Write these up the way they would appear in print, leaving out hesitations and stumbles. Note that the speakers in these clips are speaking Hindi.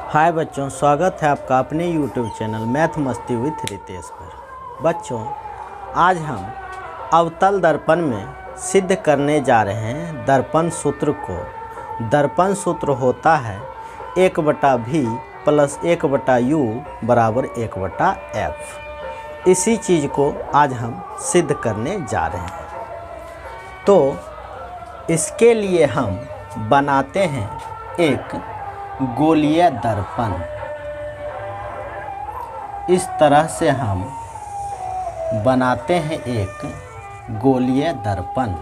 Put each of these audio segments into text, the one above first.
हाय बच्चों, स्वागत है आपका अपने YouTube चैनल मैथ मस्ती विथ रितेश पर। बच्चों, आज हम अवतल दर्पण में सिद्ध करने जा रहे हैं दर्पण सूत्र को। दर्पण सूत्र होता है 1/v + 1/u = 1/f। इसी चीज़ को आज हम सिद्ध करने जा रहे हैं। तो इसके लिए हम बनाते हैं एक गोलीय दर्पण। इस तरह से हम बनाते हैं एक गोलीय दर्पण।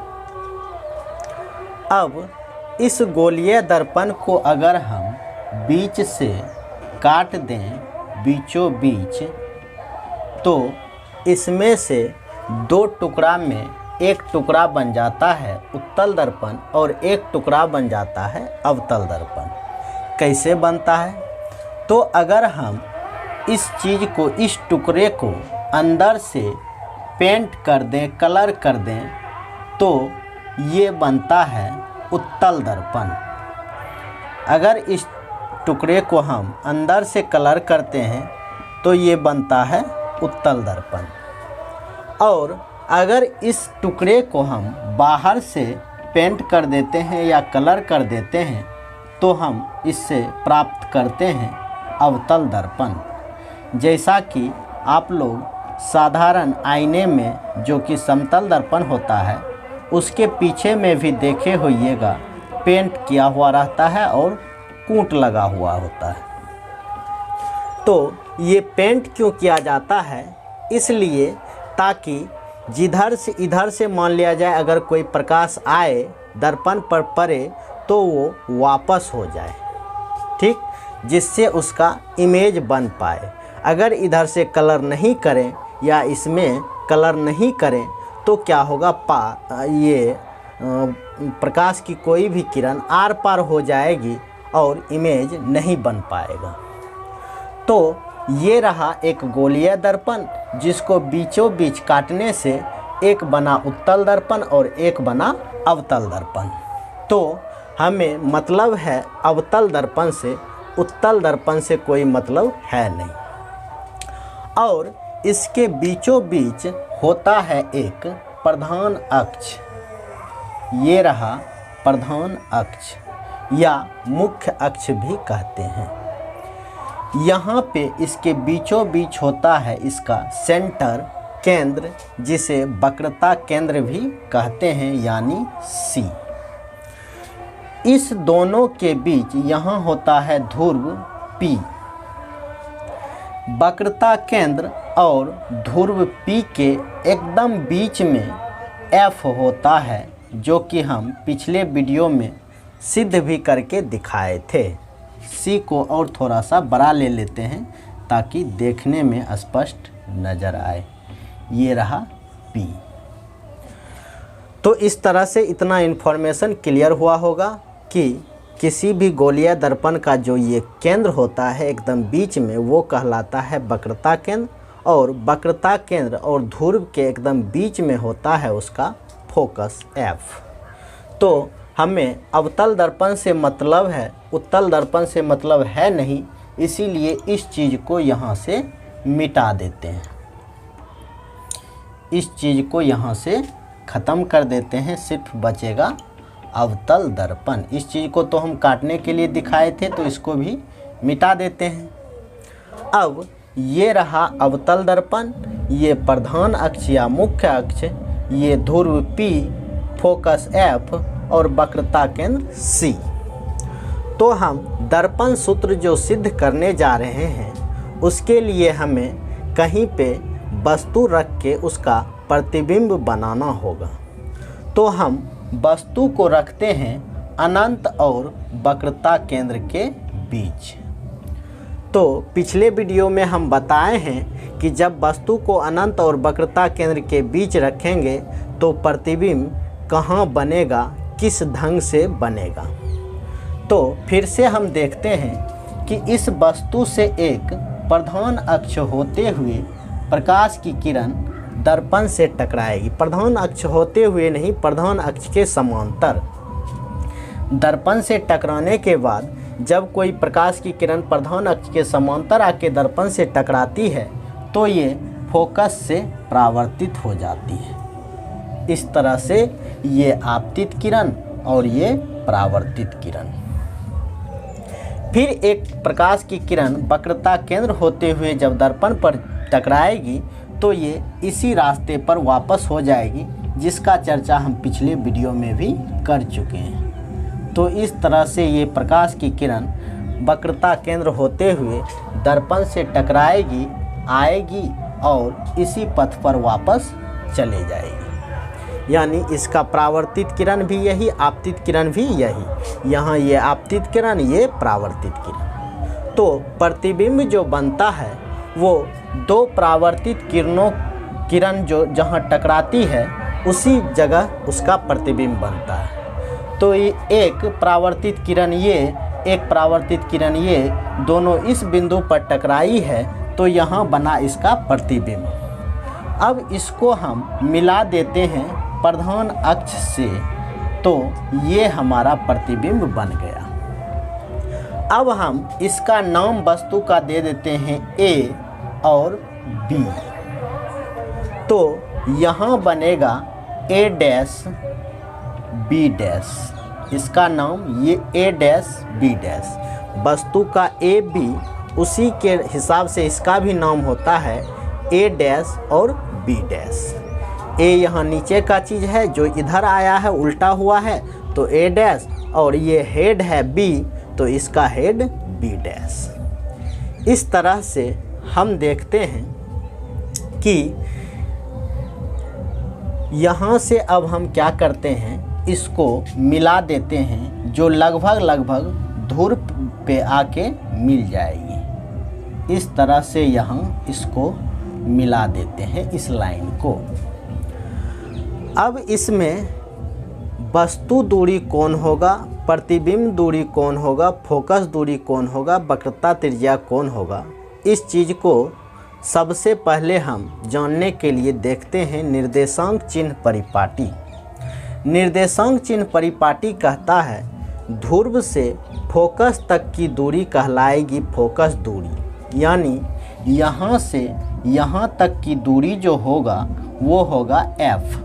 अब इस गोलीय दर्पण को अगर हम बीच से काट दें, बीचों बीच, तो इसमें से दो टुकड़ा में एक टुकड़ा बन जाता है उत्तल दर्पण और एक टुकड़ा बन जाता है अवतल दर्पण। कैसे बनता है? तो अगर हम इस चीज़ को, इस टुकड़े को अंदर से पेंट कर दें, कलर कर दें, तो ये बनता है उत्तल दर्पण। अगर इस टुकड़े को हम अंदर से कलर करते हैं तो ये बनता है उत्तल दर्पण। और अगर इस टुकड़े को हम बाहर से पेंट कर देते हैं या कलर कर देते हैं तो हम इससे प्राप्त करते हैं अवतल दर्पण। जैसा कि आप लोग साधारण आईने में जो कि समतल दर्पण होता है उसके पीछे में भी देखे होइएगा पेंट किया हुआ रहता है और कूट लगा हुआ होता है। तो ये पेंट क्यों किया जाता है? इसलिए ताकि जिधर से इधर से मान लिया जाए अगर कोई प्रकाश आए दर्पण पर पड़े तो वो वापस हो जाए, ठीक, जिससे उसका इमेज बन पाए। अगर इधर से कलर नहीं करें या इसमें कलर नहीं करें तो क्या होगा, ये प्रकाश की कोई भी किरण आर पार हो जाएगी और इमेज नहीं बन पाएगा। तो ये रहा एक गोलीय दर्पण जिसको बीचों बीच काटने से एक बना उत्तल दर्पण और एक बना अवतल दर्पण। तो हमें मतलब है अवतल दर्पण से, उत्तल दर्पण से कोई मतलब है नहीं। और इसके बीचों बीच होता है एक प्रधान अक्ष। ये रहा प्रधान अक्ष या मुख्य अक्ष भी कहते हैं। यहाँ पे इसके बीचों बीच होता है इसका सेंटर, केंद्र, जिसे वक्रता केंद्र भी कहते हैं, यानी C। इस दोनों के बीच यहाँ होता है ध्रुव P। वक्रता केंद्र और ध्रुव P के एकदम बीच में F होता है, जो कि हम पिछले वीडियो में सिद्ध भी करके दिखाए थे। C को और थोड़ा सा बड़ा ले लेते हैं ताकि देखने में स्पष्ट नज़र आए। ये रहा P। तो इस तरह से इतना इन्फॉर्मेशन क्लियर हुआ होगा कि किसी भी गोलीय दर्पण का जो ये केंद्र होता है एकदम बीच में वो कहलाता है वक्रता केंद्र, और वक्रता केंद्र और ध्रुव के एकदम बीच में होता है उसका फोकस F। तो हमें अवतल दर्पण से मतलब है, उत्तल दर्पण से मतलब है नहीं, इसीलिए इस चीज़ को यहाँ से मिटा देते हैं, इस चीज़ को यहाँ से ख़त्म कर देते हैं, सिर्फ बचेगा अवतल दर्पण। इस चीज़ को तो हम काटने के लिए दिखाए थे तो इसको भी मिटा देते हैं। अब ये रहा अवतल दर्पण, ये प्रधान अक्ष या मुख्य अक्ष, ये ध्रुव P, फोकस F और वक्रता केंद्र C। तो हम दर्पण सूत्र जो सिद्ध करने जा रहे हैं उसके लिए हमें कहीं पे वस्तु रख के उसका प्रतिबिंब बनाना होगा। तो हम वस्तु को रखते हैं अनंत और वक्रता केंद्र के बीच। तो पिछले वीडियो में हम बताए हैं कि जब वस्तु को अनंत और वक्रता केंद्र के बीच रखेंगे तो प्रतिबिंब कहाँ बनेगा, किस ढंग से बनेगा। तो फिर से हम देखते हैं कि इस वस्तु से एक प्रधान अक्ष होते हुए प्रकाश की किरण दर्पण से टकराएगी। प्रधान अक्ष होते हुए नहीं, प्रधान अक्ष के समांतर। दर्पण से टकराने के बाद जब कोई प्रकाश की किरण प्रधान अक्ष के समांतर आके दर्पण से टकराती है तो ये फोकस से परावर्तित हो जाती है। इस तरह से ये आपतित किरण और ये परावर्तित किरण। फिर एक प्रकाश की किरण वक्रता केंद्र होते हुए जब दर्पण पर टकराएगी तो ये इसी रास्ते पर वापस हो जाएगी, जिसका चर्चा हम पिछले वीडियो में भी कर चुके हैं। तो इस तरह से ये प्रकाश की किरण वक्रता केंद्र होते हुए दर्पण से टकराएगी, आएगी और इसी पथ पर वापस चले जाएगी। यानी इसका परावर्तित किरण भी यही, आपतित किरण भी यही। यहाँ ये आपतित किरण, ये परावर्तित किरण। तो प्रतिबिंब जो बनता है वो दो परावर्तित किरण जो जहाँ टकराती है उसी जगह उसका प्रतिबिंब बनता है। तो ये एक परावर्तित किरण ये, एक परावर्तित किरण ये, दोनों इस बिंदु पर टकराई है तो यहाँ बना इसका प्रतिबिंब। अब इसको हम मिला देते हैं प्रधान अक्ष से, तो ये हमारा प्रतिबिंब बन गया। अब हम इसका नाम वस्तु का दे देते हैं ए और बी। तो यहाँ बनेगा ए डैश बी डैश। इसका नाम ये ए डैश बी डैश, वस्तु का ए बी, उसी के हिसाब से इसका भी नाम होता है ए डैश और बी डैश। ए यहाँ नीचे का चीज़ है जो इधर आया है, उल्टा हुआ है, तो ए डैश, और ये हेड है बी तो इसका हेड बी डैश। इस तरह से हम देखते हैं कि यहाँ से अब हम क्या करते हैं, इसको मिला देते हैं जो लगभग ध्रुव पे आके मिल जाएगी। इस तरह से यहाँ इसको मिला देते हैं इस लाइन को। अब इसमें वस्तु दूरी कौन होगा, प्रतिबिंब दूरी कौन होगा, फोकस दूरी कौन होगा, वक्रता त्रिज्या कौन होगा, इस चीज़ को सबसे पहले हम जानने के लिए देखते हैं निर्देशांक चिन्ह परिपाटी। निर्देशांक चिन्ह परिपाटी कहता है ध्रुव से फोकस तक की दूरी कहलाएगी फोकस दूरी। यानी यहाँ से यहाँ तक की दूरी जो होगा वो होगा f।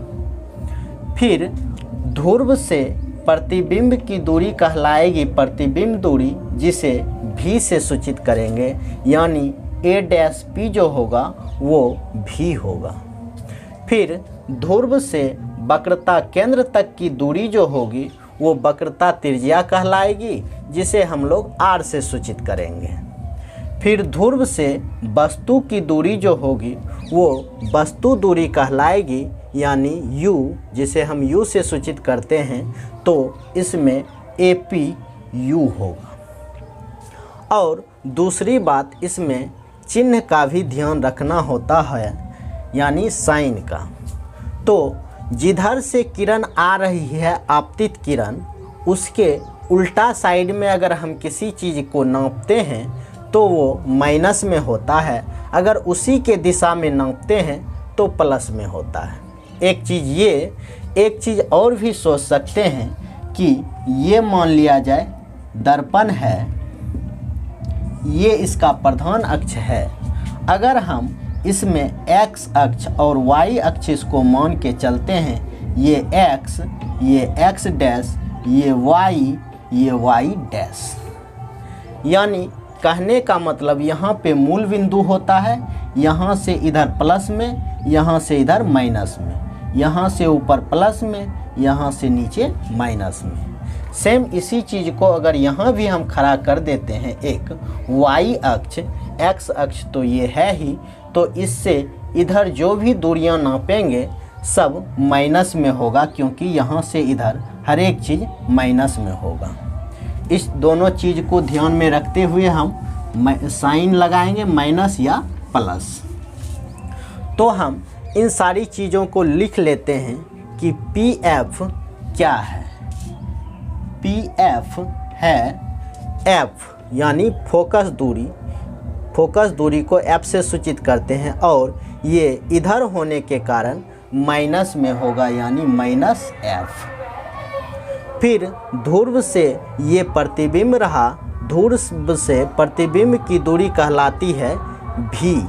फिर ध्रुव से प्रतिबिंब की दूरी कहलाएगी प्रतिबिंब दूरी, जिसे v से सूचित करेंगे। यानी ए डैश पी जो होगा वो v होगा। फिर ध्रुव से वक्रता केंद्र तक की दूरी जो होगी वो वक्रता त्रिज्या कहलाएगी, जिसे हम लोग r से सूचित करेंगे। फिर ध्रुव से वस्तु की दूरी जो होगी वो वस्तु दूरी कहलाएगी, यानी u, जिसे हम u से सूचित करते हैं, तो इसमें AP u होगा। और दूसरी बात, इसमें चिन्ह का भी ध्यान रखना होता है, यानी साइन का। तो जिधर से किरण आ रही है आपतित किरण, उसके उल्टा साइड में अगर हम किसी चीज़ को नापते हैं तो वो माइनस में होता है, अगर उसी के दिशा में नापते हैं तो प्लस में होता है। एक चीज़ ये, एक चीज़ और भी सोच सकते हैं कि ये मान लिया जाए दर्पण है, ये इसका प्रधान अक्ष है। अगर हम इसमें x अक्ष और y अक्ष को मान के चलते हैं, ये x, ये x डैश, ये y डैश। यानी कहने का मतलब यहाँ पे मूल बिंदु होता है, यहाँ से इधर प्लस में, यहाँ से इधर माइनस में, यहाँ से ऊपर प्लस में, यहाँ से नीचे माइनस में। सेम इसी चीज़ को अगर यहाँ भी हम खड़ा कर देते हैं, एक y अक्ष, x अक्ष तो ये है ही, तो इससे इधर जो भी दूरियां नापेंगे सब माइनस में होगा, क्योंकि यहाँ से इधर हर एक चीज़ माइनस में होगा। इस दोनों चीज़ को ध्यान में रखते हुए हम साइन लगाएंगे, माइनस या प्लस। तो हम इन सारी चीज़ों को लिख लेते हैं कि PF क्या है। PF है F, यानी फोकस दूरी। फोकस दूरी को F से सूचित करते हैं और ये इधर होने के कारण माइनस में होगा, यानी -F। फिर ध्रुव से ये प्रतिबिंब रहा ध्रुव से प्रतिबिंब की दूरी कहलाती है भी,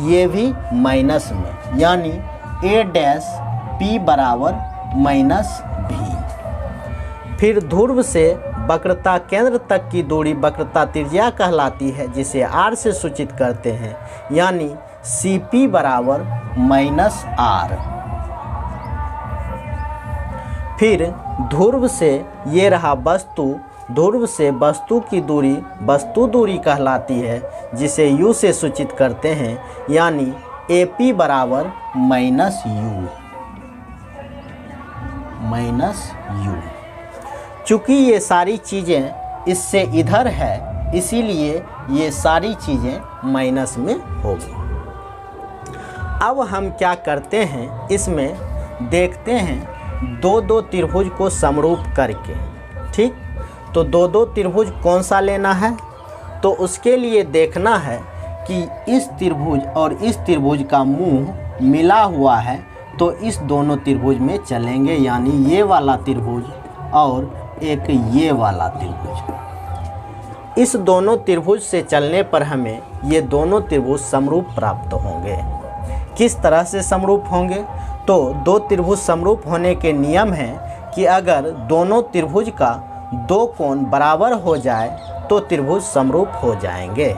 ये भी माइनस में, यानी a डैश p बराबर माइनस भी। फिर ध्रुव से वक्रता केंद्र तक की दूरी वक्रता त्रिज्या कहलाती है, जिसे r से सूचित करते हैं, यानी cp बराबर माइनस r। फिर ध्रुव से ये रहा वस्तु, ध्रुव से वस्तु की दूरी वस्तु दूरी कहलाती है, जिसे u से सूचित करते हैं, यानी AP बराबर माइनस u। चूँकि ये सारी चीज़ें इससे इधर है, इसीलिए ये सारी चीज़ें माइनस में होगी। अब हम क्या करते हैं, इसमें देखते हैं दो दो त्रिभुज को समरूप करके। ठीक, तो दो दो त्रिभुज कौन सा लेना है, तो उसके लिए देखना है कि इस त्रिभुज और इस त्रिभुज का मुंह मिला हुआ है, तो इस दोनों त्रिभुज में चलेंगे, यानी ये वाला त्रिभुज और एक ये वाला त्रिभुज। इस दोनों त्रिभुज से चलने पर हमें ये दोनों त्रिभुज समरूप प्राप्त होंगे। किस तरह से समरूप होंगे, तो दो त्रिभुज समरूप होने के नियम हैं कि अगर दोनों त्रिभुज का दो कोण बराबर हो जाए तो त्रिभुज समरूप हो जाएंगे।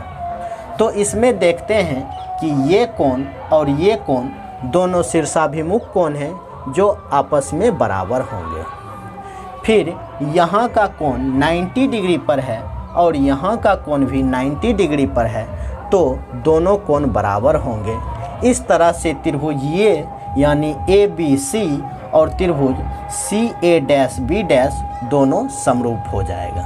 तो इसमें देखते हैं कि ये कोण और ये कोण दोनों शीर्षाभिमुख कोण हैं जो आपस में बराबर होंगे। फिर यहाँ का कोण 90 डिग्री पर है और यहाँ का कोण भी 90 डिग्री पर है, तो दोनों कोण बराबर होंगे। इस तरह से त्रिभुज ये यानी ABC और त्रिभुज CA डैश B डैश दोनों समरूप हो जाएगा।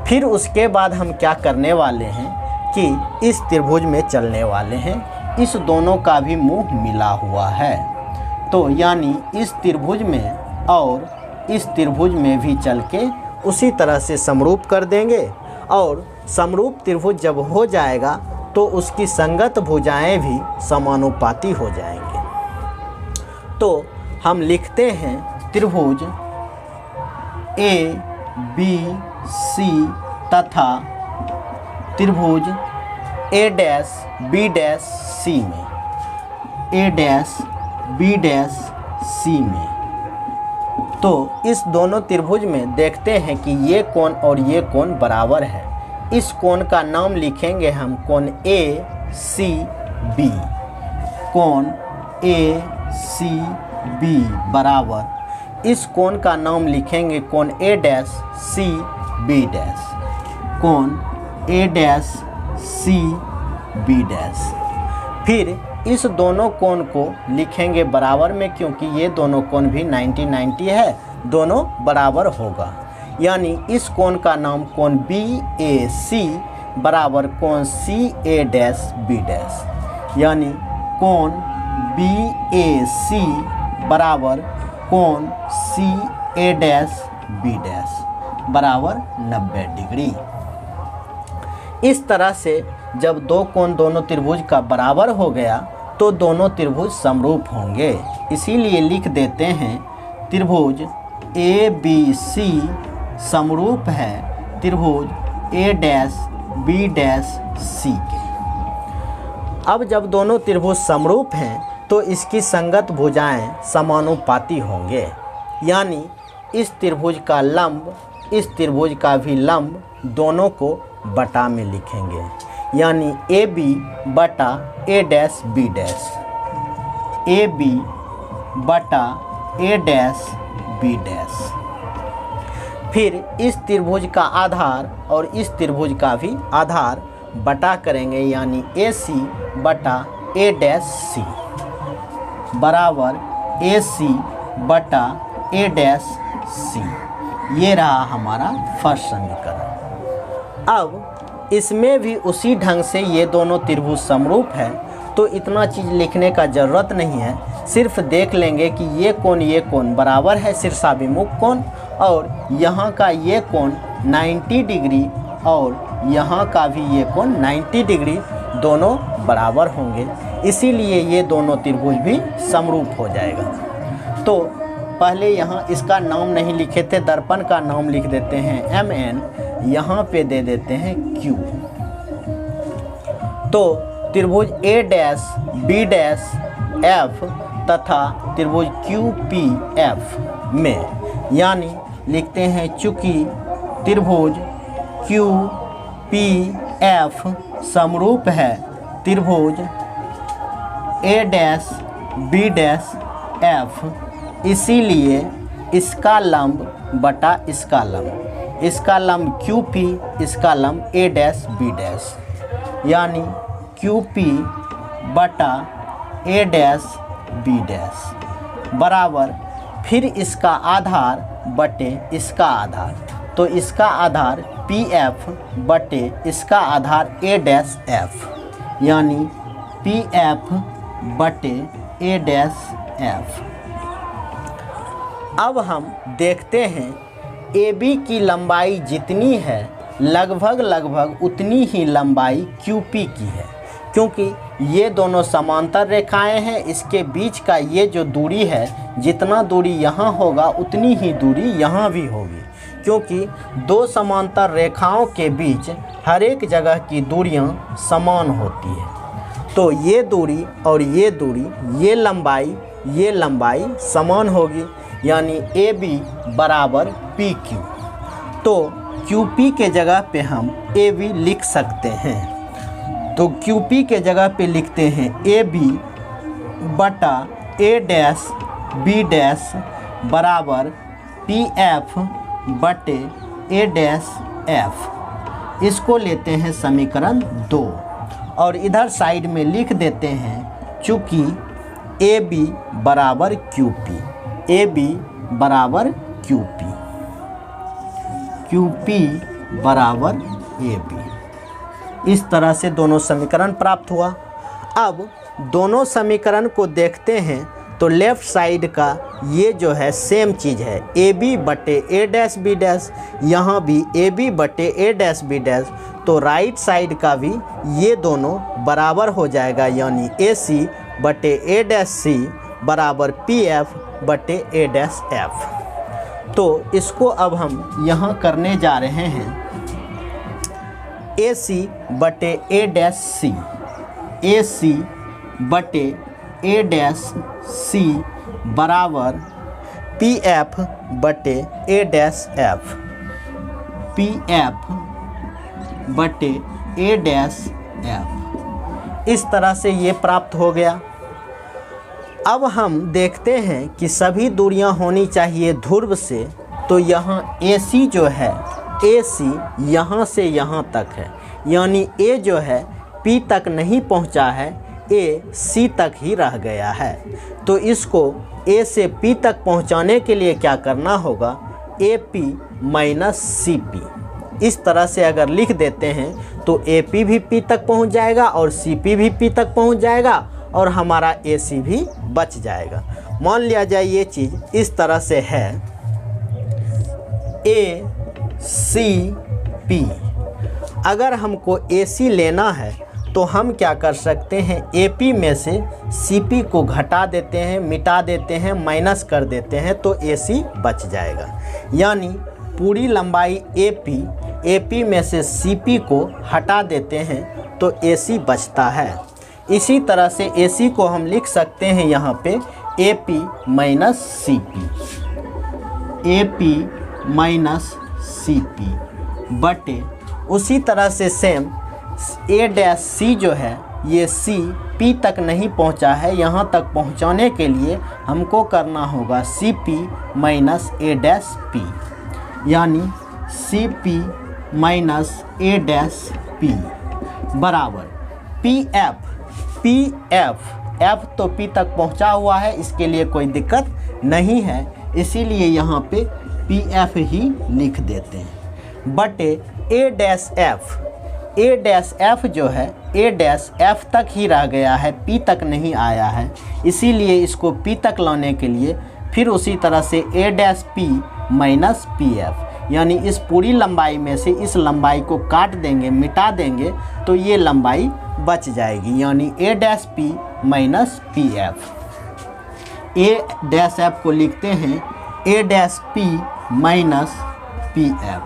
फिर उसके बाद हम क्या करने वाले हैं कि इस त्रिभुज में चलने वाले हैं, इस दोनों का भी मुंह मिला हुआ है, तो यानी इस त्रिभुज में और इस त्रिभुज में भी चल के उसी तरह से समरूप कर देंगे। और समरूप त्रिभुज जब हो जाएगा तो उसकी संगत भुजाएं भी समानुपाती हो जाएंगे। तो हम लिखते हैं त्रिभुज ABC तथा त्रिभुज A dash B dash C में, A dash B dash C में। तो इस दोनों त्रिभुज में देखते हैं कि ये कोण और ये कोण बराबर है। इस कोण का नाम लिखेंगे हम कोण ACB, कोण ACB बराबर, इस कोण का नाम लिखेंगे कोण A dash C B dash, कोण A dash C B dash. फिर इस दोनों कोण को लिखेंगे बराबर में, क्योंकि ये दोनों कोण भी 90-90 है, दोनों बराबर होगा। यानी इस कोण का नाम कोण BAC बराबर कोण CA डैश B डैश, यानी कोण BAC बराबर कोण CA डैश B डैश बराबर 90 डिग्री। इस तरह से जब दो कोण दोनों त्रिभुज का बराबर हो गया तो दोनों त्रिभुज समरूप होंगे। इसीलिए लिख देते हैं त्रिभुज ABC समरूप है त्रिभुज A dash B dash C के। अब जब दोनों त्रिभुज समरूप हैं तो इसकी संगत भुजाएं समानुपाती होंगे, यानी इस त्रिभुज का लंब इस त्रिभुज का भी लंब दोनों को बटा में लिखेंगे, यानी AB बटा A dash B dash, AB बटा A डैश B डैश। फिर इस त्रिभुज का आधार और इस त्रिभुज का भी आधार बटा करेंगे, यानी AC बटा A डैश C बराबर AC बटा A डैश C। ये रहा हमारा फर्स्ट समीकरण। अब इसमें भी उसी ढंग से ये दोनों त्रिभुज समरूप है, तो इतना चीज़ लिखने का ज़रूरत नहीं है, सिर्फ देख लेंगे कि ये कोण बराबर है शीर्षाभिमुख कोण, और यहाँ का ये कोण 90 डिग्री और यहाँ का भी ये कोण 90 डिग्री, दोनों बराबर होंगे। इसीलिए ये दोनों त्रिभुज भी समरूप हो जाएगा। तो पहले यहाँ इसका नाम नहीं लिखे थे, दर्पण का नाम लिख देते हैं MN, यहाँ पे दे देते हैं Q। तो त्रिभुज A dash B dash F तथा त्रिभुज QPF में, यानी लिखते हैं चूँकि त्रिभुज QPF समरूप है त्रिभुज A dash B dash F, इसीलिए इसका लंब बटा इसका लंब, इसका लंब QP, इसका लंब A डैश B डैश, यानी QP बटा A डैश B डैश बराबर फिर इसका आधार बटे इसका आधार, तो इसका आधार PF बटे इसका आधार A डैश F, यानी PF बटे A डैश F। अब हम देखते हैं AB की लंबाई जितनी है लगभग उतनी ही लंबाई QP की है, क्योंकि ये दोनों समांतर रेखाएं हैं। इसके बीच का ये जो दूरी है, जितना दूरी यहाँ होगा उतनी ही दूरी यहाँ भी होगी, क्योंकि दो समांतर रेखाओं के बीच हर एक जगह की दूरियाँ समान होती है। तो ये दूरी और ये दूरी, ये लंबाई समान होगी, यानी AB बराबर PQ। तो QP के जगह पे हम AB लिख सकते हैं। तो QP के जगह पे लिखते हैं AB बटा A डैश B डैश बराबर PF बटे A डैश F। इसको लेते हैं समीकरण 2 और इधर साइड में लिख देते हैं चूँकि AB बराबर QP, AB बराबर QP, QP बराबर AB। इस तरह से दोनों समीकरण प्राप्त हुआ। अब दोनों समीकरण को देखते हैं तो लेफ़्ट साइड का ये जो है सेम चीज़ है, AB बटे A डैश B डैश, यहाँ भी AB बटे A डैश B डैश, तो राइट साइड का भी ये दोनों बराबर हो जाएगा, यानी AC बटे A डैश C बराबर PF बटे A डैश F। तो इसको अब हम यहाँ करने जा रहे हैं। AC बटे A डैश C, AC बटे A डैश C बराबर PF बटे A डैश F, PF बटे A डैश F। इस तरह से ये प्राप्त हो गया। अब हम देखते हैं कि सभी दूरियां होनी चाहिए ध्रुव से, तो यहाँ AC जो है, AC यहाँ से यहाँ तक है, यानी A जो है P तक नहीं पहुँचा है, A C तक ही रह गया है। तो इसको A से P तक पहुँचाने के लिए क्या करना होगा, AP माइनस CP। इस तरह से अगर लिख देते हैं तो AP भी P तक पहुँच जाएगा और CP भी P तक पहुँच जाएगा और हमारा AC भी बच जाएगा। मान लिया जाए ये चीज़ इस तरह से है, ACP। अगर हमको AC लेना है तो हम क्या कर सकते हैं, AP में से CP को घटा देते हैं, मिटा देते हैं, माइनस कर देते हैं, तो AC बच जाएगा। यानी पूरी लंबाई AP में से CP को हटा देते हैं तो AC बचता है। इसी तरह से AC को हम लिख सकते हैं यहाँ पे AP minus CP, AP minus CP बटे उसी तरह से सेम A डैश C जो है, ये C P तक नहीं पहुँचा है, यहाँ तक पहुँचाने के लिए हमको करना होगा CP minus A dash P, यानी CP minus A dash P बराबर PF F तो P तक पहुँचा हुआ है, इसके लिए कोई दिक्कत नहीं है, इसीलिए यहाँ पे PF ही लिख देते हैं बटे A डैश F जो है A डैश F तक ही रह गया है, P तक नहीं आया है, इसीलिए इसको P तक लाने के लिए फिर उसी तरह से A dash P minus PF, यानी इस पूरी लंबाई में से इस लंबाई को काट देंगे, मिटा देंगे, तो ये लंबाई बच जाएगी, यानी A dash P minus PF। A dash F को लिखते हैं A dash P minus PF।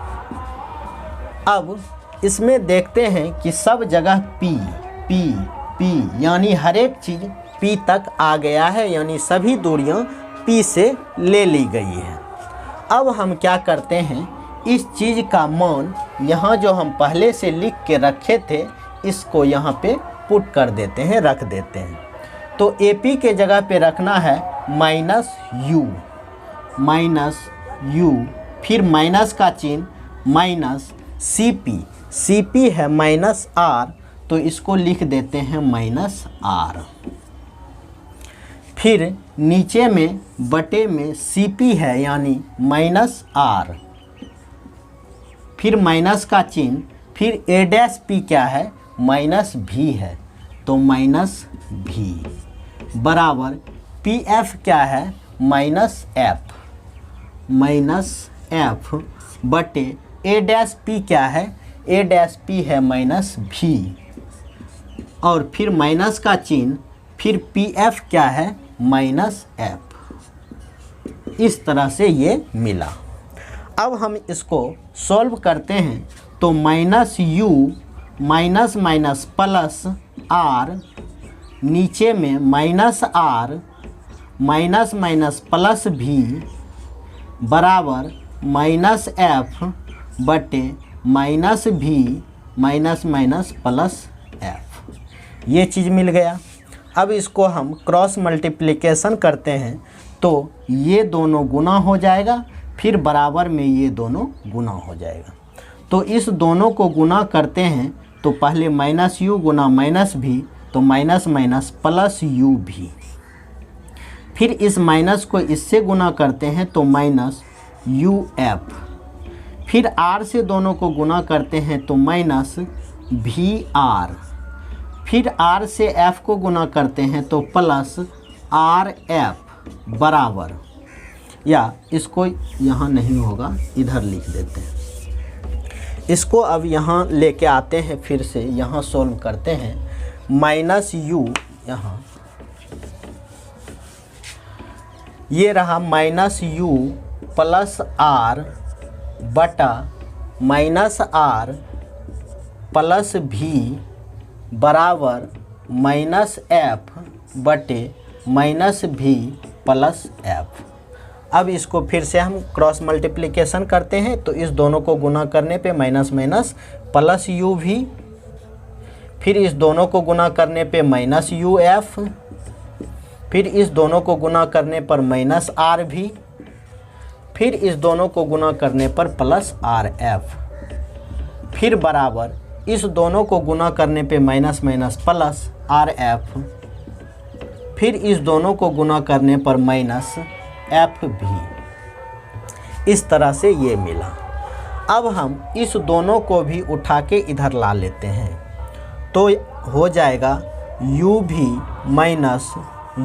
अब इसमें देखते हैं कि सब जगह P P P यानी हर एक चीज़ P तक आ गया है, यानी सभी दूरियां P से ले ली गई है। अब हम क्या करते हैं, इस चीज़ का मान यहाँ जो हम पहले से लिख के रखे थे इसको यहाँ पे पुट कर देते हैं, रख देते हैं। तो AP के जगह पे रखना है -u, फिर माइनस का चिन्ह माइनस CP है -r, तो इसको लिख देते हैं -r। फिर नीचे में बटे में CP है यानी -r, फिर माइनस का चिन्ह, फिर A' क्या है -v है, तो -v बराबर PF क्या है -f बटे A' क्या है, A' है -v, और फिर माइनस का चिन्ह, फिर PF क्या है -f। इस तरह से ये मिला। अब हम इसको सॉल्व करते हैं तो -u माइनस प्लस r, नीचे में -r माइनस प्लस v बराबर -f बटे -v माइनस प्लस f। ये चीज़ मिल गया। अब इसको हम क्रॉस मल्टीप्लिकेशन करते हैं तो ये दोनों गुना हो जाएगा, फिर बराबर में ये दोनों गुना हो जाएगा। तो इस दोनों को गुना करते हैं तो पहले -u गुना -v, तो माइनस प्लस uv, फिर इस माइनस को इससे गुना करते हैं तो -uf, फिर r से दोनों को गुना करते हैं तो -vr, फिर r से f को गुना करते हैं तो प्लस rf बराबर, या इसको यहाँ नहीं होगा इधर लिख देते हैं। इसको अब यहाँ लेके आते हैं, फिर से यहाँ सॉल्व करते हैं। -u यहाँ ये रहा -u प्लस r बटा -r प्लस v बराबर -f बटे -v प्लस f। अब इसको फिर से हम क्रॉस मल्टीप्लिकेशन करते हैं तो इस दोनों को गुना करने पे माइनस प्लस uv, फिर इस दोनों को गुना करने पे -uf, फिर इस दोनों को गुना करने पर -rv, फिर इस दोनों को गुना करने पर +rf, फिर बराबर इस दोनों को गुना करने पे माइनस +rf, फिर इस दोनों को गुना करने पर -fv। इस तरह से ये मिला। अब हम इस दोनों को भी उठा के इधर ला लेते हैं तो हो जाएगा uv minus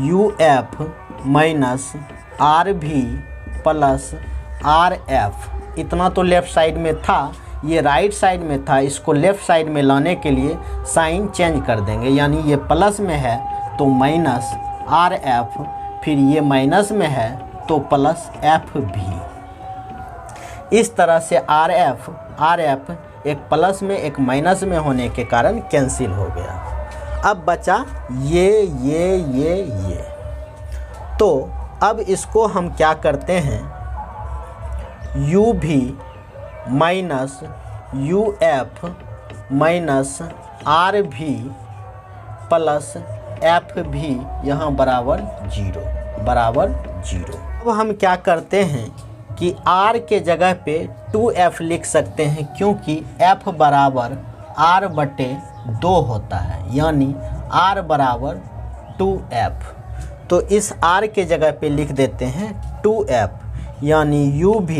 uf minus rv plus rf। इतना तो लेफ़्ट साइड में था, ये राइट साइड में था, इसको लेफ़्ट साइड में लाने के लिए साइन चेंज कर देंगे, यानी ये प्लस में है तो माइनस rf, फिर ये माइनस में है तो प्लस fv। इस तरह से rf एक प्लस में एक माइनस में होने के कारण कैंसिल हो गया। अब बचा ये। तो अब इसको हम क्या करते हैं, uv minus uf minus rv plus fv यहाँ बराबर 0। अब हम क्या करते हैं कि r के जगह पे 2f लिख सकते हैं, क्योंकि f बराबर r बटे 2 होता है, यानी r बराबर 2f। तो इस r के जगह पे लिख देते हैं 2f, यानी uv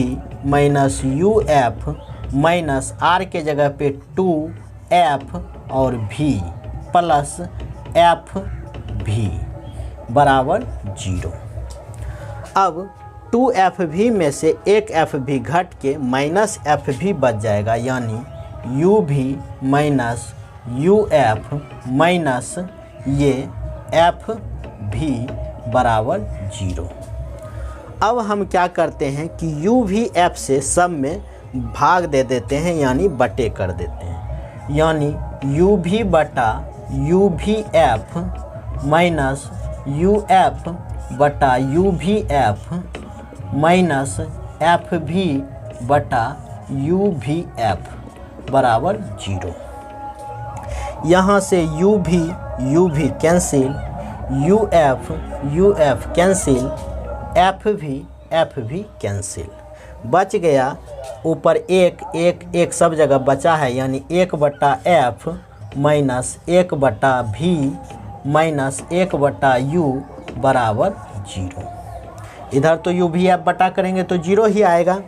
minus uf minus r के जगह पे 2f और v प्लस fv बराबर 0। अब 2fv में से एक fv घट के माइनस fv बच जाएगा, यानी uv माइनस uf माइनस ये fv बराबर 0। अब हम क्या करते हैं कि uv f से सब में भाग दे देते हैं यानी बटे कर देते हैं, यानी यू भी बटा यू भी एफ माइनस यू एफ बटा यू भी एफ माइनस एफ भी बटा यू भी एफ बराबर 0। यहाँ से यू भी cancel, U F cancel, F भी कैंसिल, बच गया ऊपर एक सब जगह बचा है, यानी 1/f minus 1/v minus 1/u बराबर 0। इधर तो u भी एफ बटा करेंगे तो 0 ही आएगा।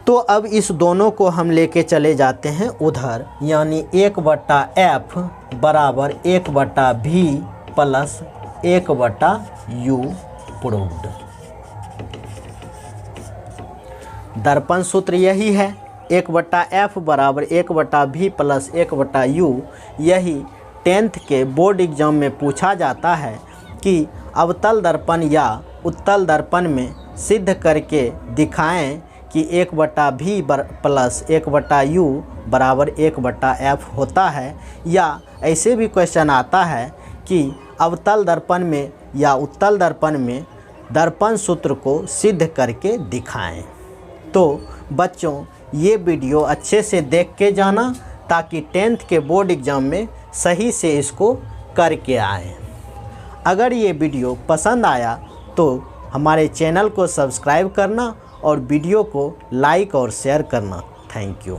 तो अब इस दोनों को हम लेके चले जाते हैं उधर, यानी 1/f बराबर 1/v प्लस 1/u प्रूव्ड। दर्पण सूत्र यही है, 1/f बराबर 1/v प्लस 1/u। यही 10th के बोर्ड एग्जाम में पूछा जाता है कि अवतल दर्पण या उत्तल दर्पण में सिद्ध करके दिखाएं कि 1/v प्लस 1/u बराबर 1/f होता है। या ऐसे भी क्वेश्चन आता है कि अवतल दर्पण में या उत्तल दर्पण में दर्पण सूत्र को सिद्ध करके दिखाएं। तो बच्चों ये वीडियो अच्छे से देख के जाना ताकि 10th के बोर्ड एग्ज़ाम में सही से इसको करके आएँ। अगर ये वीडियो पसंद आया तो हमारे चैनल को सब्सक्राइब करना और वीडियो को लाइक और शेयर करना। Thank you.